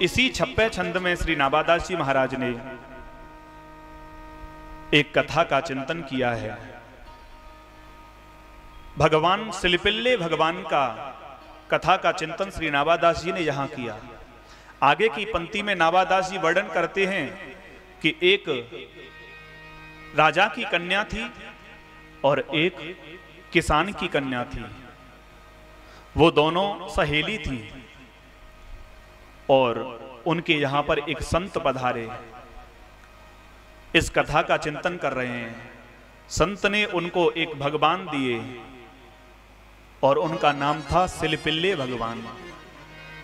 इसी छप्पे छंद में श्री नाबादास जी महाराज ने एक कथा का चिंतन किया है। भगवान सिलिपिल्ले भगवान का कथा का चिंतन श्री नाबादास जी ने यहां किया। आगे की पंक्ति में नाबादास जी वर्णन करते हैं कि एक राजा की कन्या थी और एक किसान की कन्या थी। वो दोनों सहेली थी और उनके यहां पर एक संत पधारे, इस कथा का चिंतन कर रहे हैं। संत ने उनको एक भगवान दिए और उनका नाम था सिलिपिल्ले भगवान।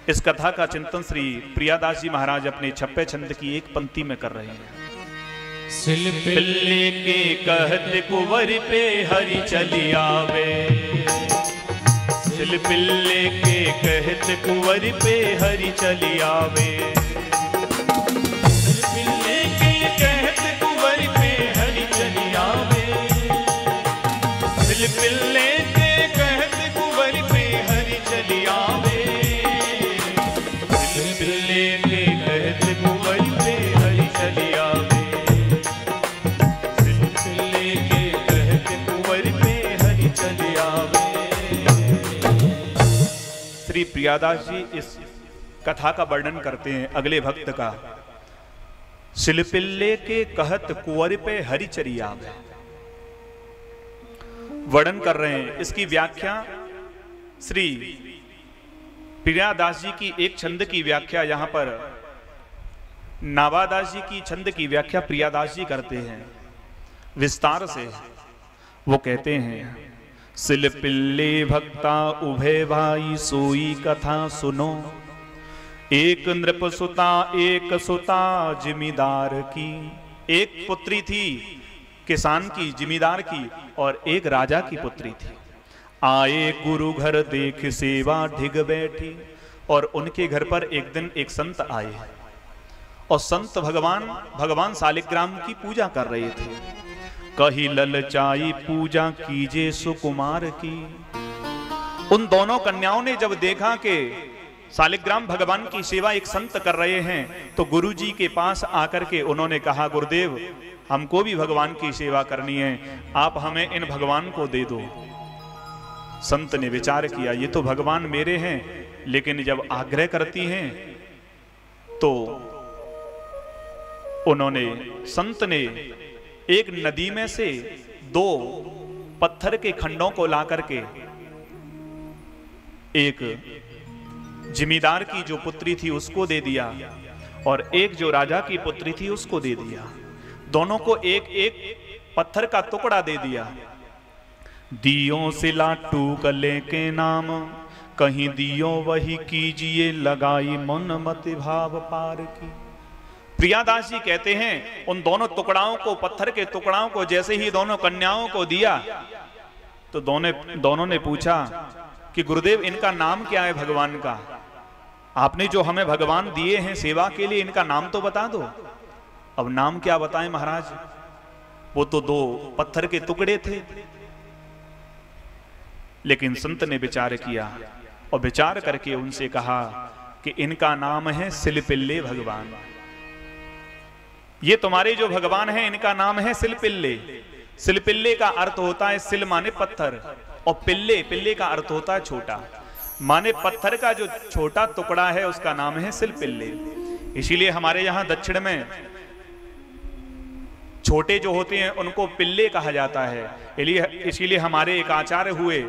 इस कथा का चिंतन श्री प्रियादास जी महाराज अपने छप्पे छंद की एक पंक्ति में कर रहे हैं। सिलिपिल्ले के कहत कुंवर पे हरि चली आवे, सिलिपिल्ले के कहत कुंवर पे हरि चली आवे, सिलिपिल्ले के कहत कुंवर पे हरि चली आवे, सिलिपिल्ले के कहत कुंवर पे हरि चली आवे, सिलिपिल्ले के कहत कुंवर पे हरि चली आवे, सिलिपिल्ले के कहत कुंवर पे हरि चली आवे। श्री प्रियादास जी इस कथा का वर्णन करते हैं अगले भक्त का। सिलिपिल्ले के कहत कुंवर पे हरि चली आवे, वर्णन कर रहे हैं। इसकी व्याख्या श्री प्रियादास जी की एक छंद की व्याख्या यहां पर नाबादास जी की छंद की व्याख्या प्रियादास जी करते हैं विस्तार से। वो कहते हैं, सिलिपिल्ले भक्ता उभय भाई सोई कथा सुनो, एक नृप सुता एक सुता जिमीदार की। एक पुत्री थी किसान की, जिमीदार की, और एक राजा की पुत्री थी। आए गुरु घर देख सेवा ढिग बैठी, और उनके घर पर एक दिन एक संत आए और संत भगवान शालिग्राम की पूजा कर रहे थे। कही ललचाई पूजा कीजे सुकुमार की। उन दोनों कन्याओं ने जब देखा कि शालिग्राम भगवान की सेवा एक संत कर रहे हैं तो गुरुजी के पास आकर के उन्होंने कहा, गुरुदेव हमको भी भगवान की सेवा करनी है, आप हमें इन भगवान को दे दो। संत ने विचार किया, ये तो भगवान मेरे हैं, लेकिन जब आग्रह करती हैं तो उन्होंने संत ने एक नदी में से 2 पत्थर के खंडों को ला करके एक जिमीदार की जो पुत्री थी उसको दे दिया और एक जो राजा की पुत्री थी उसको दे दिया। दोनों को एक एक पत्थर का टुकड़ा दे दिया। दियों से लाटू कले के नाम, कहीं दियो वही कीजिए, लगाई मन मति भाव पार की। प्रियादास जी कहते हैं, उन दोनों टुकड़ाओं को, पत्थर के टुकड़ाओं को जैसे ही दोनों कन्याओं को दिया तो दोनों ने पूछा कि गुरुदेव इनका नाम क्या है भगवान का? आपने जो हमें भगवान दिए हैं सेवा के लिए, इनका नाम तो बता दो। अब नाम क्या बताएं महाराज, वो तो 2 पत्थर के टुकड़े थे। लेकिन संत ने विचार किया और विचार करके उनसे कहा कि इनका नाम है सिलिपिल्ले भगवान। ये तुम्हारे जो भगवान हैं इनका नाम है सिलिपिल्ले। सिलिपिल्ले का अर्थ होता है सिल माने पत्थर और पिल्ले का अर्थ होता है छोटा, माने पत्थर का जो छोटा टुकड़ा है उसका नाम है सिलिपिल्ले। इसीलिए हमारे यहां दक्षिण में छोटे जो होते हैं उनको पिल्ले कहा जाता है। इसीलिए हमारे एक आचार्य हुए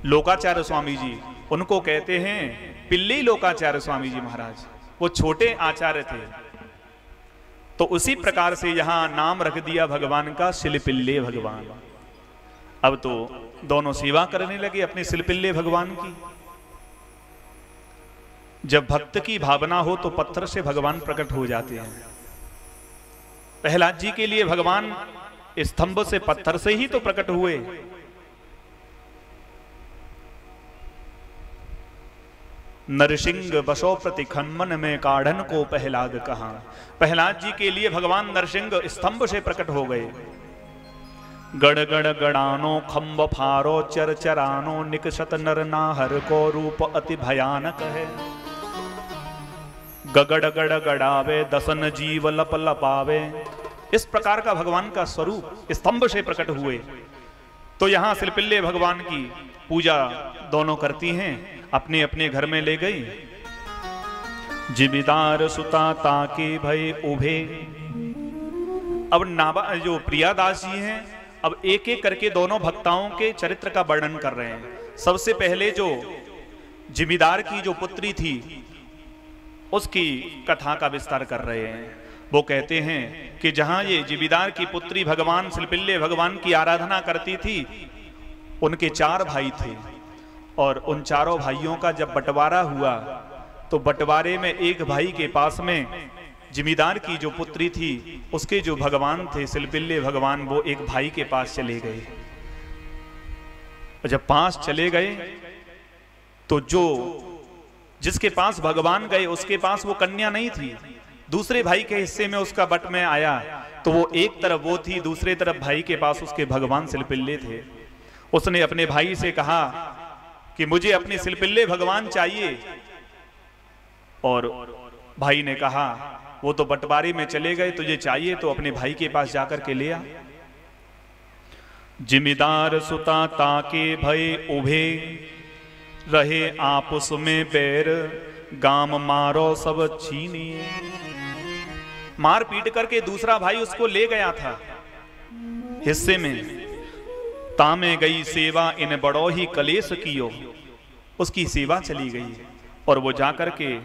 लोकाचार्य स्वामी जी, उनको कहते हैं पिल्ले लोकाचार्य स्वामी जी महाराज, वो छोटे आचार्य थे। तो उसी प्रकार से यहां नाम रख दिया भगवान का सिलिपिल्ले भगवान। अब तो दोनों सेवा करने लगे अपने सिलिपिल्ले भगवान की। जब भक्त की भावना हो तो पत्थर से भगवान प्रकट हो जाते हैं। प्रहलाद जी के लिए भगवान स्तंभ से, पत्थर से ही तो प्रकट हुए। नरसिंह बसो प्रति खन्मन में काढ़न को प्रहलाद कहा। प्रहलाद जी के लिए भगवान नरसिंह स्तंभ से प्रकट हो गए। गड़ गड़ गड़ानो खम्ब फारो चर चरानो निकसत नर नाहर को रूप अति भयानक है। गगड़ गड़ गड़ावे दसन जीव लप लपावे। इस प्रकार का भगवान का स्वरूप स्तंभ से प्रकट हुए। तो यहां सिलपिल्ले भगवान की पूजा दोनों करती हैं, अपने अपने घर में ले गई। जिमीदार सुता ताके भय उभे। अब नाबा जो प्रियादास जी हैं, अब एक एक करके दोनों भक्ताओं के चरित्र का वर्णन कर रहे हैं। सबसे पहले जो जिमीदार की जो पुत्री थी उसकी कथा का विस्तार कर रहे हैं। वो कहते हैं कि जहां ये जिमीदार की पुत्री भगवान सिलपिल्ले भगवान की आराधना करती थी, उनके 4 भाई थे और उन चारों भाइयों का जब बंटवारा हुआ तो बंटवारे में एक भाई के पास में जिमीदार की जो पुत्री थी उसके जो भगवान थे सिलपिल्ले भगवान, वो एक भाई के पास चले गए। और जब पास चले गए तो जो जिसके पास भगवान गए उसके पास वो कन्या नहीं थी। दूसरे भाई के हिस्से में उसका बट में आया तो वो एक तरफ वो थी, दूसरे तरफ भाई के पास उसके भगवान सिलपिल्ले थे। उसने अपने भाई से कहा कि मुझे अपने सिलपिल्ले भगवान चाहिए, और भाई ने कहा वो तो बंटवारे में चले गए, तुझे चाहिए तो अपने भाई के पास जाकर के ले आ। जिमीदार सुता ताके भय उभे, रहे आपस में बैर, गाम मारो सब छीनिए। मार पीट करके दूसरा भाई उसको ले गया था हिस्से में। तामे गई सेवा इन बड़ो ही कलेश कियो। उसकी सेवा चली गई और वो जाकर के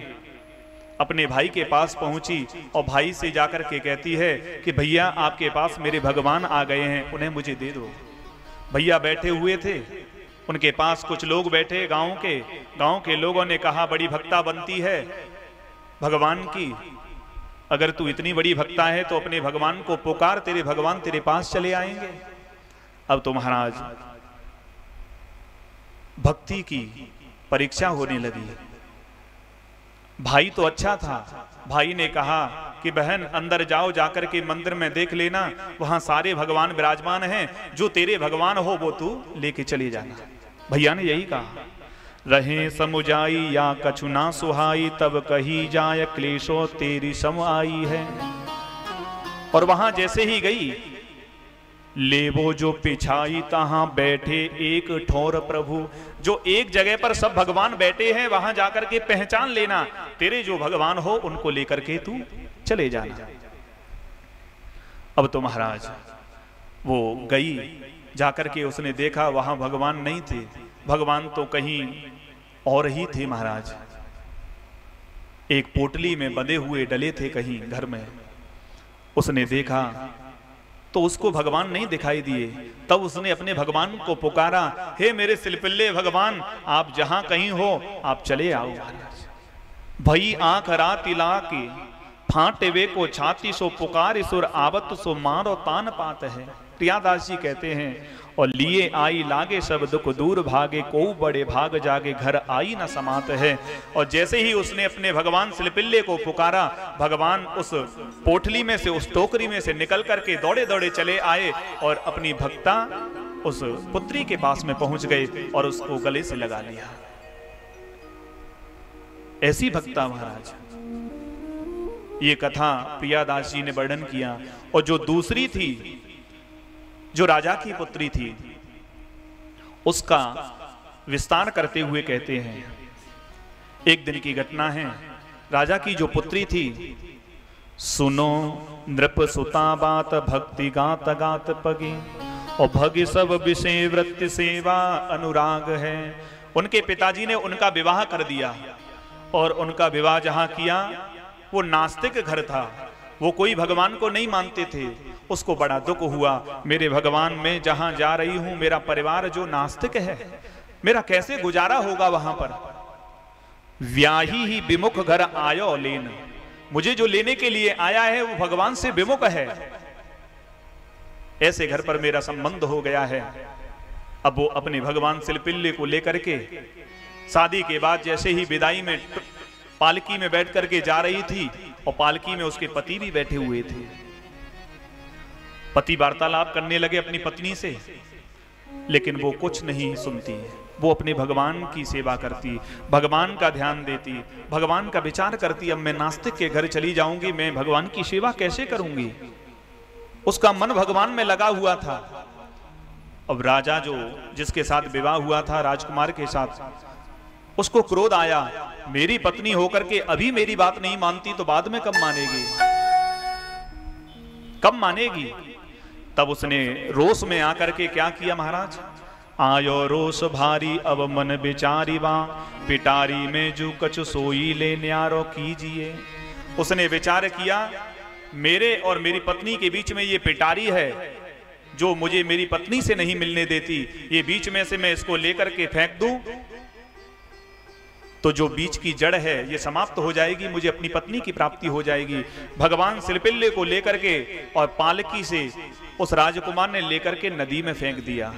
अपने भाई के पास पहुंची और भाई से जाकर के कहती है कि भैया आपके पास मेरे भगवान आ गए हैं, उन्हें मुझे दे दो। भैया बैठे हुए थे, उनके पास कुछ लोग बैठे गांव के लोगों ने कहा बड़ी भक्ता बनती है भगवान की, अगर तू इतनी बड़ी भक्ता है तो अपने भगवान को पुकार, तेरे भगवान तेरे पास चले आएंगे। अब तो महाराज भक्ति की परीक्षा होने लगी। भाई तो अच्छा था, भाई ने कहा कि बहन अंदर जाओ, जाकर के मंदिर में देख लेना, वहां सारे भगवान विराजमान हैं, जो तेरे भगवान हो वो तू लेके चले जाना। भैया ने यही कहा। रहे समुझाई या कछु ना सुहाई, तब कही जाय क्लेशो तेरी सम आई है। और वहां जैसे ही गई, ले वो जो पिछाई तहां बैठे एक ठोर प्रभु। जो एक जगह पर सब भगवान बैठे हैं वहां जाकर के पहचान लेना, तेरे जो भगवान हो उनको लेकर के तू चले जाना। अब तो महाराज वो गई, जाकर के उसने देखा वहां भगवान नहीं थे, भगवान तो कहीं और ही थे महाराज। एक पोटली में बंधे हुए डले थे कहीं घर में। उसने देखा तो उसको भगवान नहीं दिखाई दिए। तब उसने अपने भगवान को पुकारा, हे मेरे सिलपिल्ले भगवान, आप जहां कहीं हो आप चले आओ। भई आंख राति लाके फाटे वे को छाती सो पुकार सुर आवत सो मारो तान पात है। प्रियादास जी कहते हैं, और लिए आई लागे सब दुख दूर भागे, को बड़े भाग जागे घर आई न समात है। और जैसे ही उसने अपने भगवान सिलपिल्ले को पुकारा, भगवान उस पोटली में से, उस टोकरी में से निकल करके दौड़े दौड़े चले आए और अपनी भक्ता उस पुत्री के पास में पहुंच गए और उसको गले से लगा लिया। ऐसी भक्ता महाराज, ये कथा प्रियादास जी ने वर्णन किया। और जो दूसरी थी, जो राजा की पुत्री थी, उसका विस्तार करते हुए कहते हैं, एक दिन की घटना है। राजा की जो पुत्री थी, सुनो नृप सुता बात भक्ति गात गात पगे, और भग सब विषय वृत्ति सेवा अनुराग है। उनके पिताजी ने उनका विवाह कर दिया, और उनका विवाह जहां किया वो नास्तिक घर था, वो कोई भगवान को नहीं मानते थे। उसको बड़ा दुख हुआ, मेरे भगवान में जहां जा रही हूं, मेरा परिवार जो नास्तिक है, मेरा कैसे गुजारा होगा वहां पर। व्याही ही विमुख घर आयो लेन, मुझे जो लेने के लिए आया है वो भगवान से विमुख है, ऐसे घर पर मेरा संबंध हो गया है। अब वो अपने भगवान सिलपिल्ले को लेकर के शादी के बाद जैसे ही विदाई में पालकी में बैठ करके जा रही थी, और पालकी में उसके पति भी बैठे हुए थे। पति वार्तालाप करने लगे अपनी पत्नी से लेकिन वो कुछ नहीं सुनती, वो अपने भगवान की सेवा करती, भगवान का ध्यान देती, भगवान का विचार करती। अब मैं नास्तिक के घर चली जाऊंगी, मैं भगवान की सेवा कैसे करूंगी? उसका मन भगवान में लगा हुआ था। अब राजा जो जिसके साथ विवाह हुआ था, राजकुमार के साथ, उसको क्रोध आया, मेरी पत्नी होकर के अभी मेरी बात नहीं मानती तो बाद में कब मानेगी, कब मानेगी? तब उसने रोष में आकर के क्या किया महाराज? आयो रोष भारी अब मन बेचारी बा, पिटारी में जो कछ सोई ले न्यारो कीजिए। उसने विचार किया, मेरे और मेरी पत्नी के बीच में ये पिटारी है जो मुझे मेरी पत्नी से नहीं मिलने देती, ये बीच में से मैं इसको लेकर के फेंक दूं तो जो बीच की जड़ है ये समाप्त हो जाएगी, मुझे अपनी पत्नी की प्राप्ति हो जाएगी। भगवान सिलपिल्ले को लेकर के और पालकी से उस राजकुमार ने लेकर के नदी में फेंक दिया।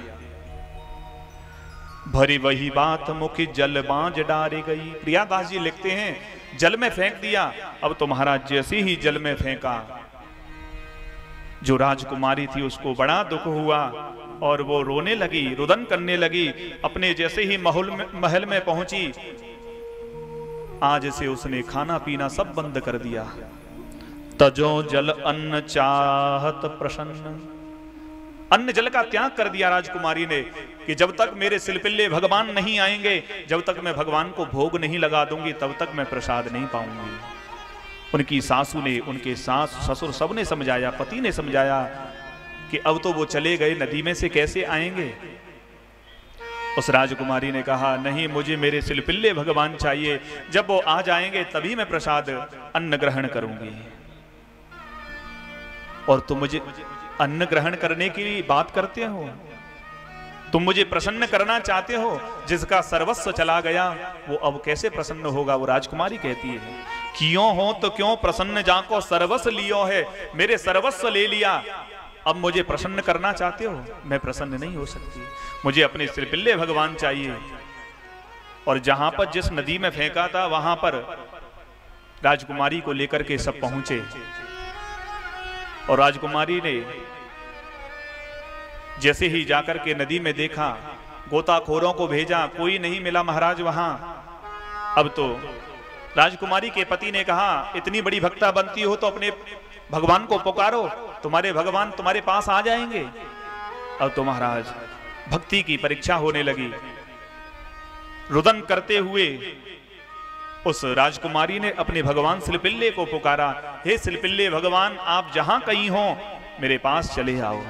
भरी वही बात मुखी जल बांझ डारी गई। प्रियादास जी लिखते हैं, जल में फेंक दिया। अब तो महाराज जैसे ही जल में फेंका, जो राजकुमारी थी उसको बड़ा दुख हुआ और वो रोने लगी, रुदन करने लगी। अपने जैसे ही महल में पहुंची, आज से उसने खाना पीना सब बंद कर दिया। तजो जल अन्न चाहत प्रसन्न, अन्न जल का त्याग कर दिया राजकुमारी ने कि जब तक मेरे सिलपिल्ले भगवान नहीं आएंगे, जब तक मैं भगवान को भोग नहीं लगा दूंगी, तब तक मैं प्रसाद नहीं पाऊंगी। उनकी सासू ने, उनके सास ससुर सबने समझाया, पति ने समझाया कि अब तो वो चले गए, नदी में से कैसे आएंगे? उस राजकुमारी ने कहा, नहीं, मुझे मेरे सिलपिल्ले भगवान चाहिए, जब वो आ जाएंगे तभी मैं प्रसाद अन्न ग्रहण करूंगी। और तुम मुझे अन्न ग्रहण करने की बात करते हो? तुम मुझे प्रसन्न करना चाहते हो? जिसका सर्वस्व चला गया वो अब कैसे प्रसन्न होगा? वो राजकुमारी कहती है, क्यों हो तो क्यों प्रसन्न जाको सर्वस्व लियो है, मेरे सर्वस्व ले लिया, अब मुझे प्रसन्न करना चाहते हो? मैं प्रसन्न नहीं हो सकती, मुझे अपने सिलपिल्ले भगवान चाहिए। और जहां पर जिस नदी में फेंका था वहां पर राजकुमारी को लेकर के सब पहुंचे और राजकुमारी ने जैसे ही जाकर के नदी में देखा, गोताखोरों को भेजा, कोई नहीं मिला महाराज वहां। अब तो राजकुमारी के पति ने कहा, इतनी बड़ी भक्ता बनती हो तो अपने भगवान को पुकारो, तुम्हारे भगवान तुम्हारे पास आ जाएंगे। अब तो महाराज भक्ति की परीक्षा होने लगी। रुदन करते हुए उस राजकुमारी ने अपने भगवान सिलपिल्ले को पुकारा, हे सिलपिल्ले भगवान, आप जहां कहीं हो मेरे पास चले आओ।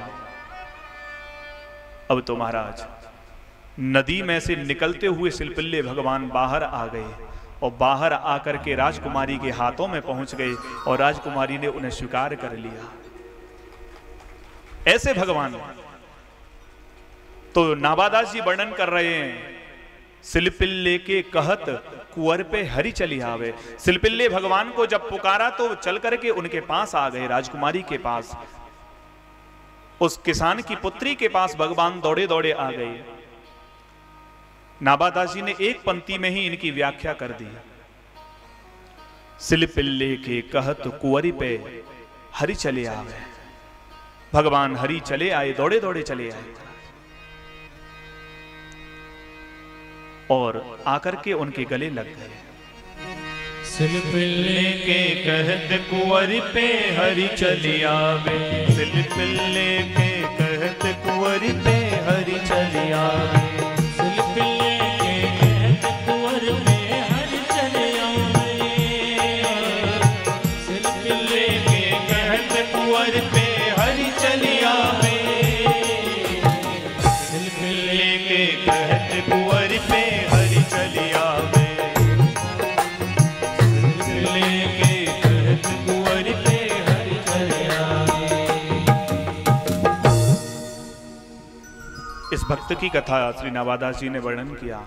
अब तो महाराज नदी में से निकलते हुए सिलपिल्ले भगवान बाहर आ गए और बाहर आकर के राजकुमारी के हाथों में पहुंच गए और राजकुमारी ने उन्हें स्वीकार कर लिया। ऐसे भगवान तो नाबादास जी वर्णन कर रहे हैं, सिलपिल्ले के कहत कुंवर पे हरि चली आवे। सिलपिल्ले भगवान को जब पुकारा तो चल करके उनके पास आ गए, राजकुमारी के पास, उस किसान की पुत्री के पास भगवान दौड़े दौड़े आ गए। नाबादास जी ने एक पंक्ति में ही इनकी व्याख्या कर दी, सिलपिल्ले के कहत कुंवरी पे हरि चले आवे। भगवान हरि चले आए, दौड़े दौड़े चले आए और आकर के उनके गले लग गए। सिलपिल्ले के कहत कुंवरी पे हरि चली आवे, सिलपिल्ले के कहत कुंवरी पे हरि चली आवे, सिलपिल्ले के कहत कुंवर पे हरि चली आवे, सिलपिल्ले के कहत कुंवर पे हरि चली आवे, सिलपिल्ले के कहत कुंवरी पे हरि चली आवे, इस भक्त की कथा श्री नाबादास जी ने वर्णन किया।